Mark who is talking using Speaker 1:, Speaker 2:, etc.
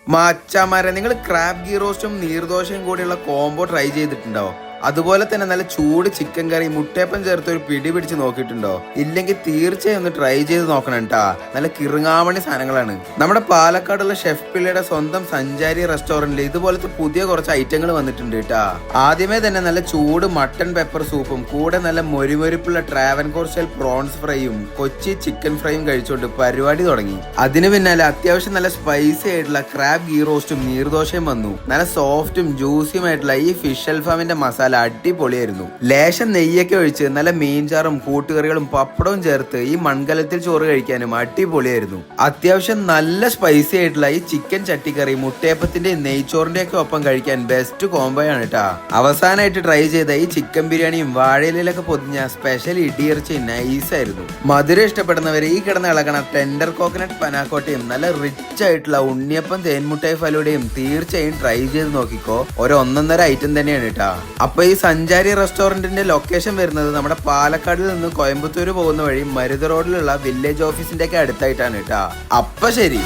Speaker 1: മച്ചാമാരെ, നിങ്ങൾ ക്രാബ് ഗീ റോസ്റ്റും നീർദോശയും കൂടിയുള്ള കോംബോ ട്രൈ ചെയ്തിട്ടുണ്ടോ? അതുപോലെ തന്നെ നല്ല ചൂട് ചിക്കൻ കറി മുട്ടയപ്പം ചേർത്ത് ഒരു പിടി പിടിച്ച് നോക്കിയിട്ടുണ്ടോ? ഇല്ലെങ്കിൽ തീർച്ചയായും ഒന്ന് ട്രൈ ചെയ്ത് നോക്കണം കേട്ടാ. നല്ല കിറുങ്ങാമണി സാധനങ്ങളാണ്. നമ്മുടെ പാലക്കാടുള്ള ഷെഫ് പിള്ളയുടെ സ്വന്തം സഞ്ചാരി റെസ്റ്റോറന്റിൽ ഇതുപോലത്തെ പുതിയ കുറച്ച് ഐറ്റങ്ങൾ വന്നിട്ടുണ്ട് കേട്ടാ. ആദ്യമേ തന്നെ നല്ല ചൂട് മട്ടൺ പെപ്പർ സൂപ്പും കൂടെ നല്ല മൊരിമൊരിപ്പുള്ള ട്രാവൻകൂർ സ്റ്റൈൽ പ്രോൺസ് ഫ്രൈയും കൊച്ചി ചിക്കൻ ഫ്രൈയും കഴിച്ചുകൊണ്ട് പരിപാടി തുടങ്ങി. അതിന് പിന്നാലെ അത്യാവശ്യം നല്ല സ്പൈസി ആയിട്ടുള്ള ക്രാബ് ഗീ റോസ്റ്റും നീർദോശയും വന്നു. നല്ല സോഫ്റ്റും ജ്യൂസിയും ആയിട്ടുള്ള ഈ ഫിഷ് അൽഫാമിന്റെ മസാല അടിപൊളിയായിരുന്നു. ലേശം നെയ്യൊക്കെ ഒഴിച്ച് നല്ല മീൻചാറും കൂട്ടുകറികളും പപ്പടവും ചേർത്ത് ഈ മൺകലത്തിൽ ചോറ് കഴിക്കാനും അടിപൊളിയായിരുന്നു. അത്യാവശ്യം നല്ല സ്പൈസി ആയിട്ടുള്ള ഈ ചിക്കൻ ചട്ടിക്കറി മുട്ടയപ്പത്തിന്റെ നെയ്ച്ചോറിന്റെ ഒക്കെ ഒപ്പം കഴിക്കാൻ ബെസ്റ്റ് കോംബോ ആണ് കേട്ടാ. അവസാനമായിട്ട് ട്രൈ ചെയ്ത ഈ ചിക്കൻ ബിരിയാണിയും വാഴയിലൊക്കെ പൊതിഞ്ഞ സ്പെഷ്യൽ ഇടിയിറച്ചി നൈസായിരുന്നു. മധുരം ഇഷ്ടപ്പെടുന്നവർ ഈ കിടന്ന് ഇളകണ ടെൻഡർ കോക്കനട്ട് പനാക്കോട്ടയും നല്ല റിച്ച് ആയിട്ടുള്ള ഉണ്ണിയപ്പം തേൻമുട്ടായി ഫലൂടെയും തീർച്ചയായും ട്രൈ ചെയ്ത് നോക്കിക്കോ. ഒരു ഒന്നൊന്നര ഐറ്റം തന്നെയാണ് കേട്ടാ. അപ്പൊ ഈ സഞ്ചാരി റെസ്റ്റോറന്റിന്റെ ലൊക്കേഷൻ വരുന്നത് നമ്മുടെ പാലക്കാടിൽ നിന്ന് കോയമ്പത്തൂർ പോകുന്ന വഴി മരുത റോഡിലുള്ള വില്ലേജ് ഓഫീസിന്റെ ഒക്കെ അടുത്തായിട്ടാണ് കേട്ടാ. അപ്പൊ ശരി.